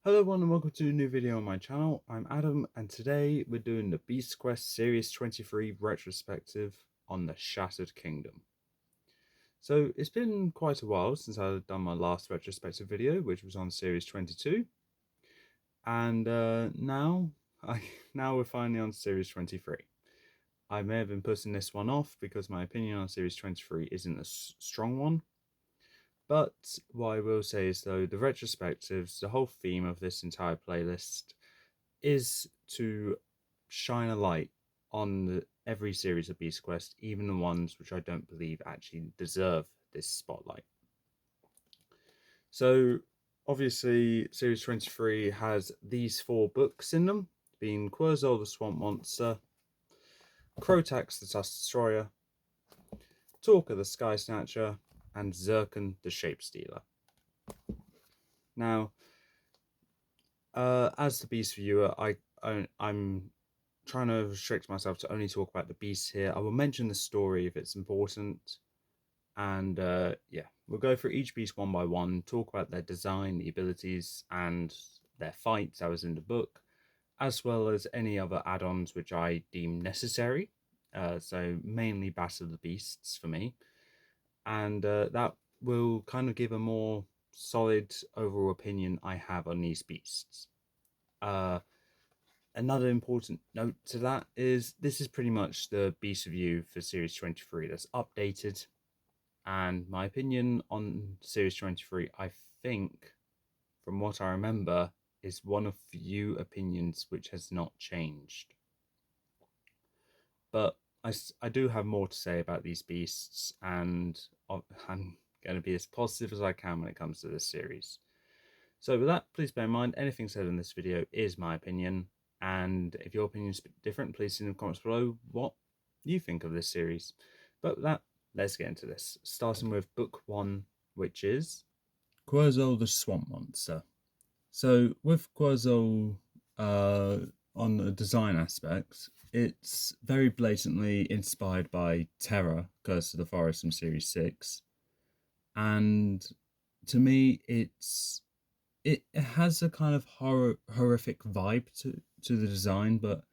Hello everyone and welcome to a new video on my channel. I'm Adam and today we're doing the Beast Quest Series 23 retrospective on the Shattered Kingdom. So it's been quite a while since I've done my last retrospective video, which was on Series 22. And now we're finally on Series 23. I may have been putting this one off because my opinion on Series 23 isn't a strong one. But what I will say is though, the retrospectives, the whole theme of this entire playlist is to shine a light on every series of Beast Quest, even the ones which I don't believe actually deserve this spotlight. So obviously Series 23 has these 4 books in them, being Querzol the Swamp Monster, Crotax the Tusk Destroyer, Talker the Sky Snatcher, and Zirkon the Shape Stealer. Now, as the Beast viewer, I'm trying to restrict myself to only talk about the beasts here. I will mention the story if it's important. And yeah, we'll go through each beast one by one, talk about their design, the abilities, and their fights that was in the book, as well as any other add-ons which I deem necessary. So mainly Battle of the Beasts for me. And that will kind of give a more solid overall opinion I have on these beasts. Another important note to that is this is pretty much the Beast Review for Series 23 that's updated. And my opinion on Series 23, I think, from what I remember, is one of few opinions which has not changed. But I do have more to say about these beasts, and I'm going to be as positive as I can when it comes to this series. So with that, please bear in mind, anything said in this video is my opinion. And if your opinion is different, please leave in the comments below what you think of this series. But with that, let's get into this. Starting with book 1, which is Querzol the Swamp Monster. So with Querzol, on the design aspects, it's very blatantly inspired by Terror, Curse of the Forest from Series 6. And to me, it has a kind of horrific vibe to the design, but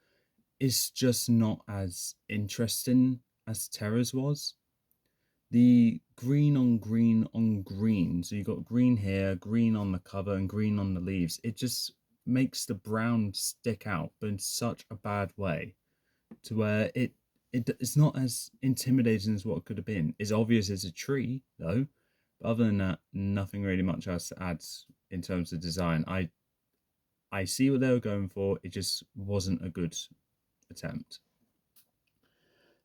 it's just not as interesting as Terra's was. The green on green on green, so you got green here, green on the cover, and green on the leaves. It just makes the brown stick out, but in such a bad way, to where it's not as intimidating as what it could have been. It's obvious it's a tree though, but other than that, nothing really much else to add in terms of design. I see what they were going for. It just wasn't a good attempt.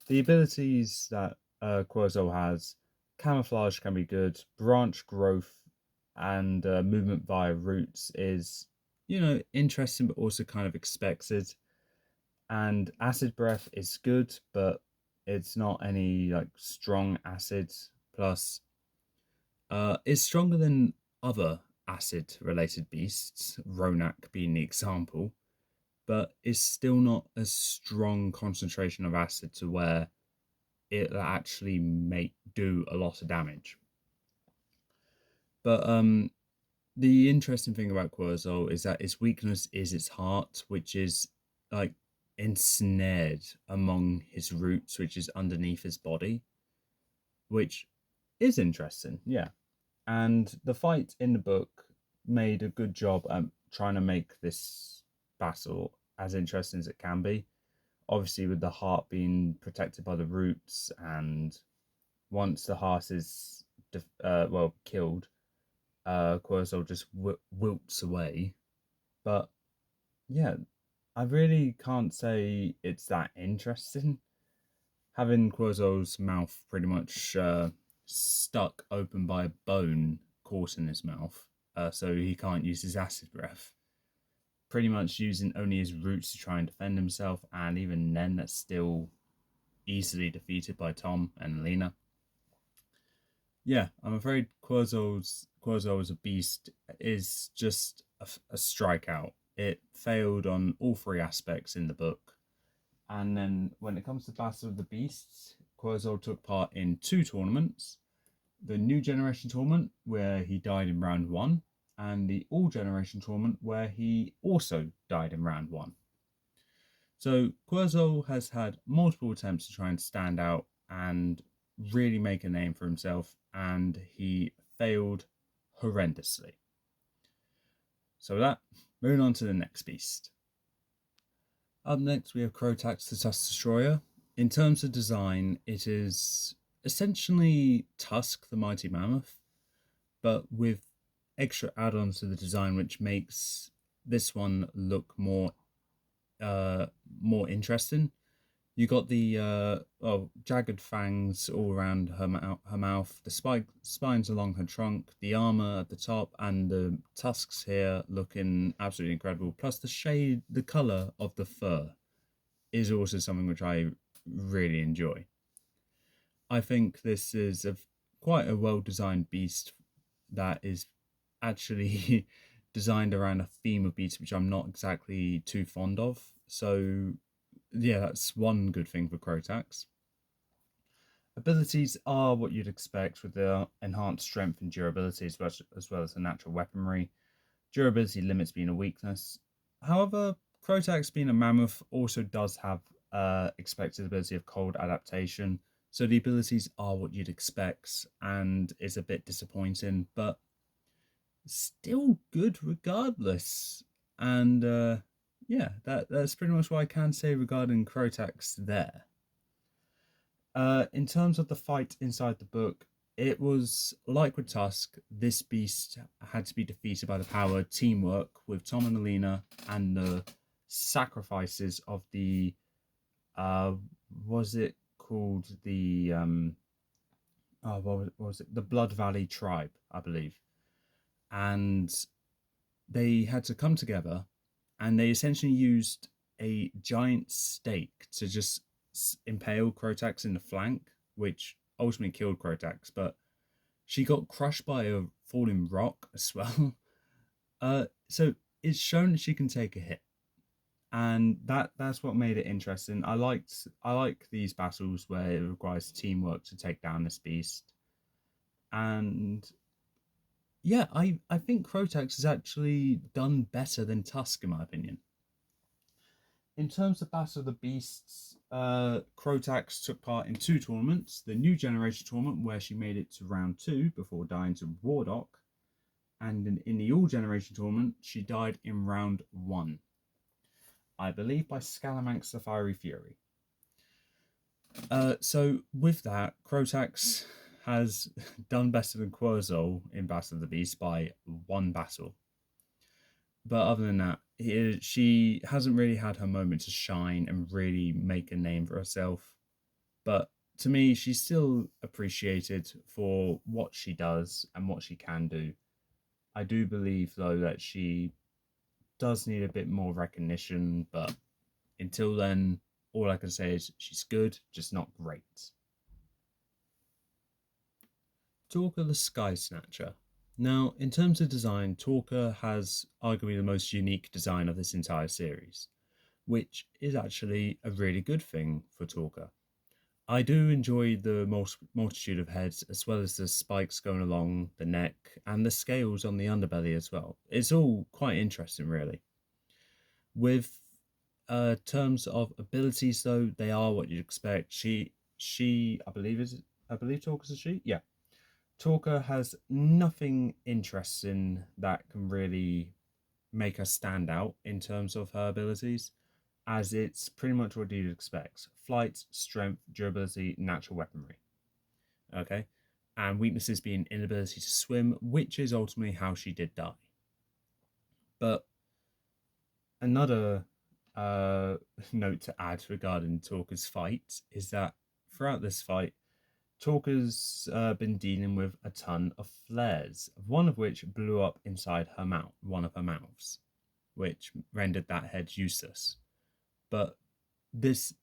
The abilities that Querzol has, camouflage can be good, branch growth and movement via roots is, interesting but also kind of expected. And acid breath is good, but it's not any like strong acid. Plus, it's stronger than other acid related beasts, Ronak being the example, but it's still not a strong concentration of acid to where it'll actually do a lot of damage. But the interesting thing about Querzol is that its weakness is its heart, which is like ensnared among his roots, which is underneath his body, which is interesting, yeah. And the fight in the book made a good job at trying to make this battle as interesting as it can be. Obviously, with the heart being protected by the roots, and once the heart is killed, Querzol just wilts away. But yeah, I really can't say it's that interesting. Having Querzol's mouth pretty much stuck open by a bone caught in his mouth, so he can't use his acid breath. Pretty much using only his roots to try and defend himself, and even then that's still easily defeated by Tom and Lena. Yeah, I'm afraid Querzol as a beast is just a strikeout. It failed on all 3 aspects in the book. And then when it comes to Battle of the Beasts, Querzol took part in 2 tournaments. The New Generation tournament, where he died in round 1, and the All Generation tournament where he also died in round 1. So Quetzal has had multiple attempts to try and stand out and really make a name for himself, and he failed horrendously. So with that, moving on to the next beast. Up next we have Crotax the Tusk Destroyer. In terms of design, it is essentially Tusk the Mighty Mammoth, but with extra add-ons to the design which makes this one look more interesting. You got the jagged fangs all around her mouth, the spines along her trunk, the armor at the top, and the tusks here looking absolutely incredible. Plus the color of the fur is also something which I really enjoy. I think this is quite a well-designed beast that is actually designed around a theme of beasts which I'm not exactly too fond of. So yeah, that's one good thing for Crotax. Abilities are what you'd expect with the enhanced strength and durability as well as the natural weaponry. Durability limits being a weakness. However, Crotax being a mammoth also does have expected ability of cold adaptation. So the abilities are what you'd expect and is a bit disappointing, but still good regardless. And yeah, that's pretty much what I can say regarding Crotax there. In terms of the fight inside the book, it was like with Tusk, this beast had to be defeated by the power of teamwork with Tom and Alina and the sacrifices of the was it called the what was it? The Blood Valley tribe, I believe. And they had to come together and they essentially used a giant stake to just impale Crotax in the flank, which ultimately killed Crotax, but she got crushed by a falling rock as well. So it's shown that she can take a hit, and that's what made it interesting. I like these battles where it requires teamwork to take down this beast, and yeah, I think Crotax has actually done better than Tusk in my opinion. In terms of Battle of the Beasts, Crotax took part in 2 tournaments. The New Generation tournament, where she made it to round 2 before dying to Wardock. And in the All Generation tournament, she died in round 1. I believe by Scalamanx the Fiery Fury. So with that, Crotax has done better than Quetzal in Battle of the Beasts by 1 battle. But other than that, she hasn't really had her moment to shine and really make a name for herself. But to me, she's still appreciated for what she does and what she can do. I do believe, though, that she does need a bit more recognition. But until then, all I can say is she's good, just not great. Talk of the Sky Snatcher. Now, in terms of design, Talker has arguably the most unique design of this entire series, which is actually a really good thing for Talker. I do enjoy the multitude of heads, as well as the spikes going along the neck and the scales on the underbelly as well. It's all quite interesting, really. With terms of abilities, though, they are what you'd expect. She, I believe Talker's a she. Yeah, Talker has nothing interesting that can really make her stand out in terms of her abilities, as it's pretty much what you'd expect. Flight, strength, durability, natural weaponry. Okay? And weaknesses being inability to swim, which is ultimately how she did die. But another note to add regarding Talker's fight is that throughout this fight, Talker's been dealing with a ton of flares, one of which blew up inside her mouth, one of her mouths, which rendered that head useless. But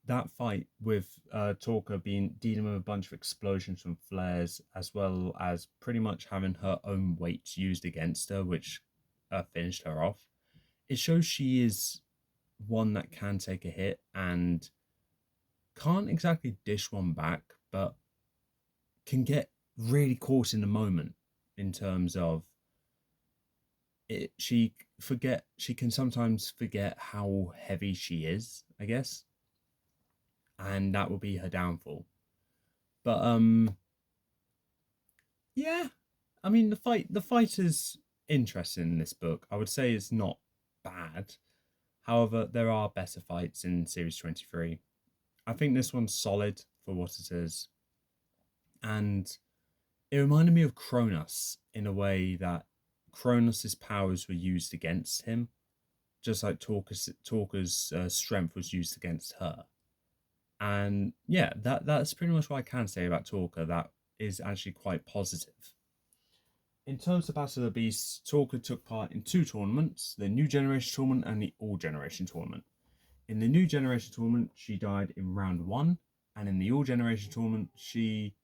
that fight with Talker being dealing with a bunch of explosions from flares, as well as pretty much having her own weight used against her, which finished her off, it shows she is one that can take a hit and can't exactly dish one back, but can get really caught in the moment in terms of she can sometimes forget how heavy she is, I guess, and that will be her downfall. But yeah, I mean the fight is interesting in this book. I would say it's not bad. However, there are better fights in series 23. I think this one's solid for what it is, and it reminded me of Cronus in a way that Cronus's powers were used against him, just like Talker's strength was used against her. And yeah, that's pretty much what I can say about Talker. That is actually quite positive. In terms of Battle of the Beasts, Talker took part in two tournaments: the New Generation Tournament and the All Generation Tournament. In the New Generation Tournament, she died in round one, and in the All Generation Tournament, she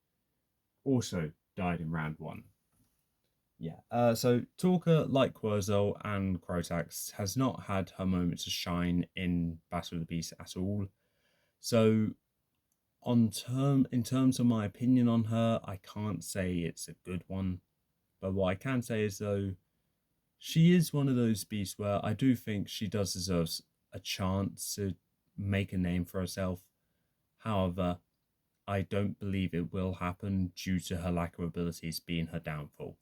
also died in round one. Yeah. So Talker, like Querzal and Crotax, has not had her moment to shine in Battle of the Beast at all. So in terms of my opinion on her, I can't say it's a good one. But what I can say is though, she is one of those beasts where I do think she does deserve a chance to make a name for herself. However, I don't believe it will happen due to her lack of abilities being her downfall.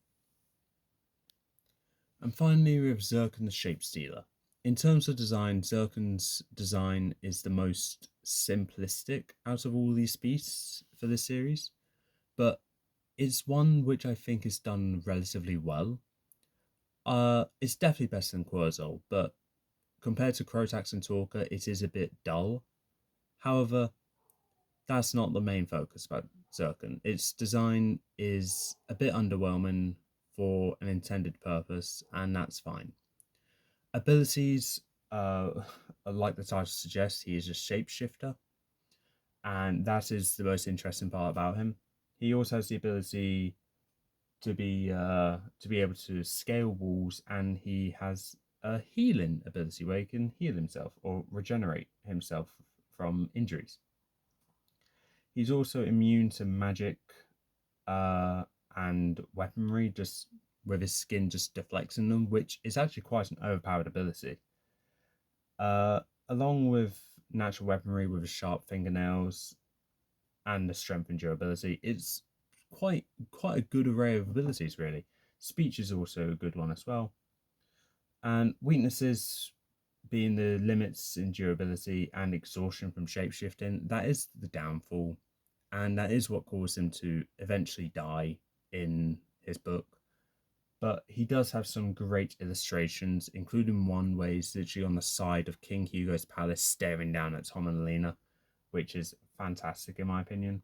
And finally, we have Zircon the Shapestealer. In terms of design, Zircon's design is the most simplistic out of all these beasts for this series, but it's one which I think is done relatively well. It's definitely better than Querzal, but compared to Crotax and Talker, it is a bit dull. However, that's not the main focus about Zircon. Its design is a bit underwhelming for an intended purpose, and that's fine. Abilities, like the title suggests, he is a shapeshifter, and that is the most interesting part about him. He also has the ability to be able to scale walls, and he has a healing ability where he can heal himself or regenerate himself from injuries. He's also immune to magic and weaponry, just with his skin just deflecting them, which is actually quite an overpowered ability. Along with natural weaponry with his sharp fingernails and the strength and durability, it's quite a good array of abilities, really. Speech is also a good one as well. And weaknesses being the limits in durability and exhaustion from shapeshifting, that is the downfall. And that is what caused him to eventually die in his book. But he does have some great illustrations, including one where he's literally on the side of King Hugo's palace staring down at Tom and Alina, which is fantastic in my opinion.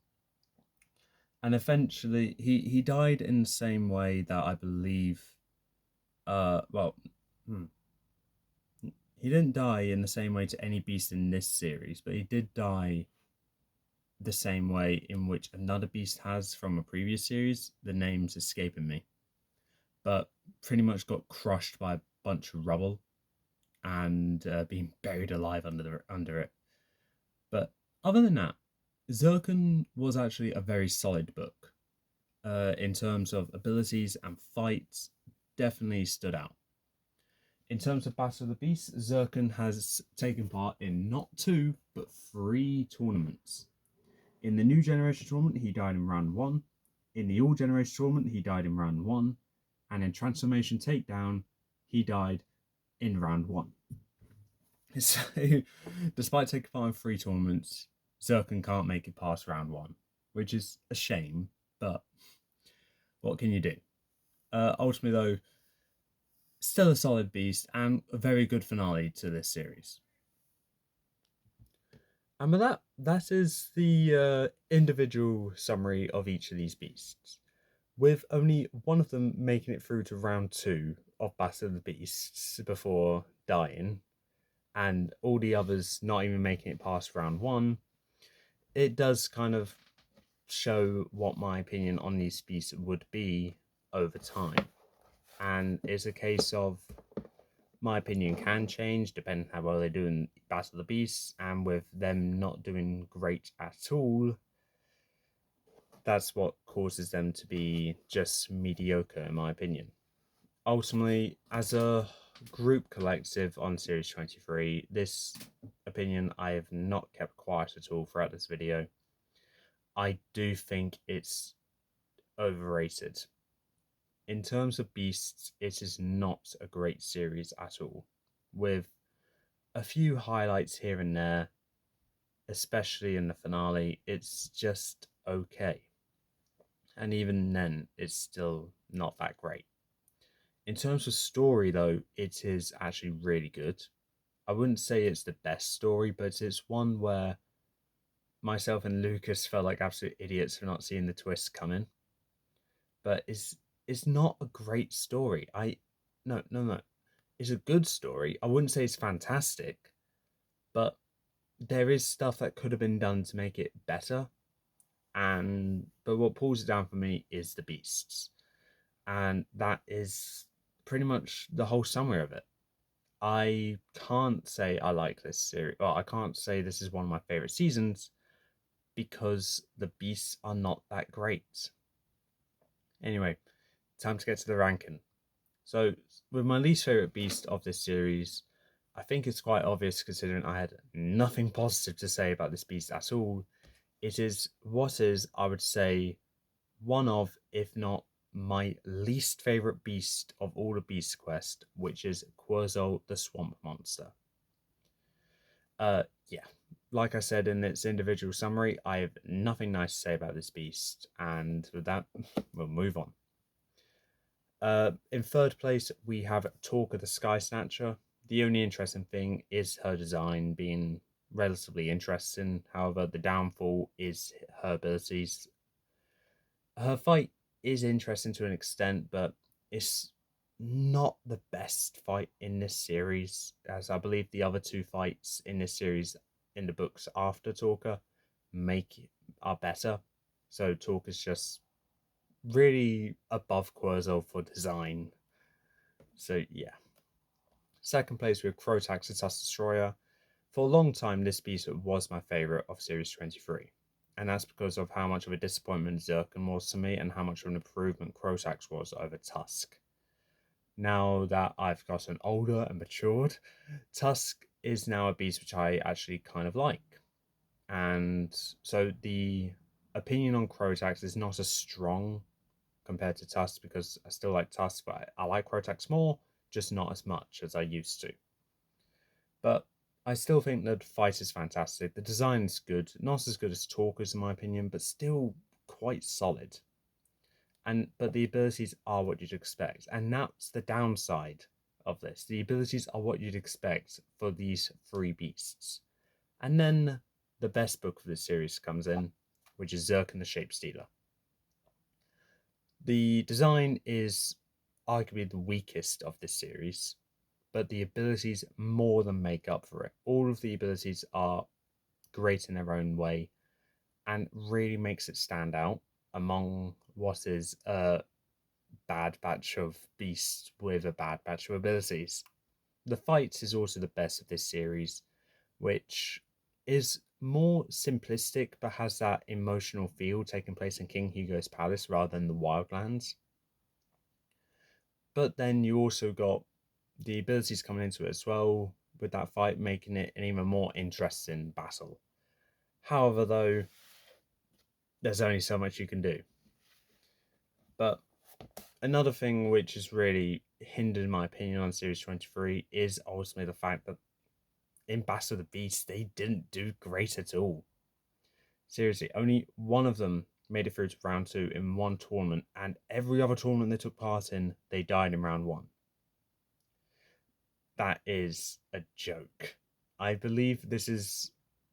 And eventually he died in the same way that I believe he didn't die in the same way to any beast in this series, but he did die the same way in which another beast has from a previous series. The name's escaping me, but pretty much got crushed by a bunch of rubble and being buried alive under it. But other than that, Zircon was actually a very solid book. In terms of abilities and fights, definitely stood out. In terms of Battle of the Beasts, Zircon has taken part in not two, but three tournaments. In the New Generation Tournament, he died in round one. In the All Generation Tournament, he died in round one. And in Transformation Takedown, he died in round one. So, despite taking part in three tournaments, Zircon can't make it past round one, which is a shame, but what can you do? Ultimately, though, still a solid beast and a very good finale to this series. And with that is the individual summary of each of these beasts, with only one of them making it through to round two of Battle of the Beasts before dying, and all the others not even making it past round one. It does kind of show what my opinion on these beasts would be over time. And it's a case of my opinion can change depending how well they do in Battle of the Beasts, and with them not doing great at all, that's what causes them to be just mediocre in my opinion. ultimately, as a group collective on Series 23, this opinion I have not kept quiet at all throughout this video. I do think it's overrated. In terms of Beasts, it is not a great series at all, with a few highlights here and there, especially in the finale. It's just okay. And even then, it's still not that great. In terms of story, though, it is actually really good. I wouldn't say it's the best story, but it's one where myself and Lucas felt like absolute idiots for not seeing the twist coming. But it's not a great story. No. It's a good story. I wouldn't say it's fantastic, but there is stuff that could have been done to make it better. But what pulls it down for me is the beasts. And that is pretty much the whole summary of it. I can't say I like this series. Well, I can't say this is one of my favorite seasons because the beasts are not that great. Anyway, time to get to the ranking. So, with my least favorite beast of this series, I think it's quite obvious considering I had nothing positive to say about this beast at all. It is what is, I would say, one of, if not my least favorite beast of all the Beast Quest, which is Quetzal the Swamp Monster. Yeah, like I said in its individual summary, I have nothing nice to say about this beast, and with that, we'll move on. In third place, we have Talk of the Sky Snatcher. The only interesting thing is her design being relatively interesting. However, the downfall is her abilities. Her fight is interesting to an extent, but it's not the best fight in this series, as I believe the other two fights in this series in the books after Talker are better. So Talk is just really above Quetzal for design. So yeah. Second place with Crotax the Tusk Destroyer. For a long time, this beast was my favourite of Series 23. And that's because of how much of a disappointment Zircon was to me and how much of an improvement Crotax was over Tusk. Now that I've gotten older and matured, Tusk is now a beast which I actually kind of like. And so the opinion on Crotax is not as strong compared to Tusk because I still like Tusk, but I like Crotax more, just not as much as I used to. But I still think the fight is fantastic. The design is good, not as good as Talker's in my opinion, but still quite solid. But the abilities are what you'd expect, and that's the downside of this. The abilities are what you'd expect for these three beasts. And then the best book of the series comes in, which is Zircon the Shapestealer. The design is arguably the weakest of this series, but the abilities more than make up for it. All of the abilities are great in their own way and really makes it stand out among what is a bad batch of beasts with a bad batch of abilities. The fight is also the best of this series, which is more simplistic but has that emotional feel taking place in King Hugo's palace rather than the Wildlands. But then you also got the abilities coming into it as well, with that fight making it an even more interesting battle. However, though, there's only so much you can do. But another thing which has really hindered my opinion on Series 23 is ultimately the fact that in Battle of the Beast, they didn't do great at all. Seriously, only one of them made it through to round 2 in one tournament, and every other tournament they took part in, they died in round 1. That is a joke. I believe this is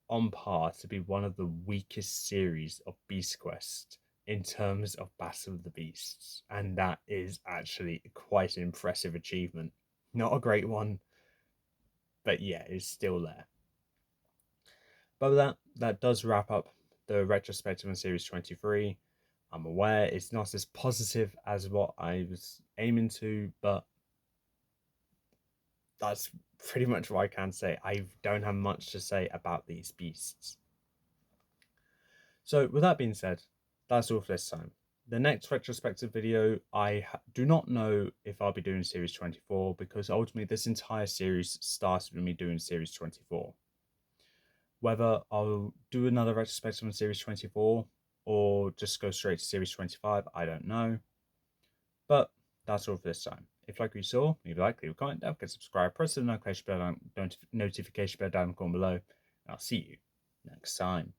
on par to be one of the weakest series of Beast Quest in terms of Battle of the Beasts, and that is actually quite an impressive achievement. Not a great one, but yeah, it's still there. But with that does wrap up the retrospective on Series 23. I'm aware it's not as positive as what I was aiming to, but that's pretty much what I can say. I don't have much to say about these beasts. So with that being said, that's all for this time. the next retrospective video, I do not know if I'll be doing series 24, because ultimately this entire series started with me doing series 24. Whether I'll do another retrospective on series 24 or just go straight to series 25, I don't know. But that's all for this time. If you like what you saw, leave a like, leave a comment, don't forget to subscribe, press the notification bell down in the corner below, and I'll see you next time.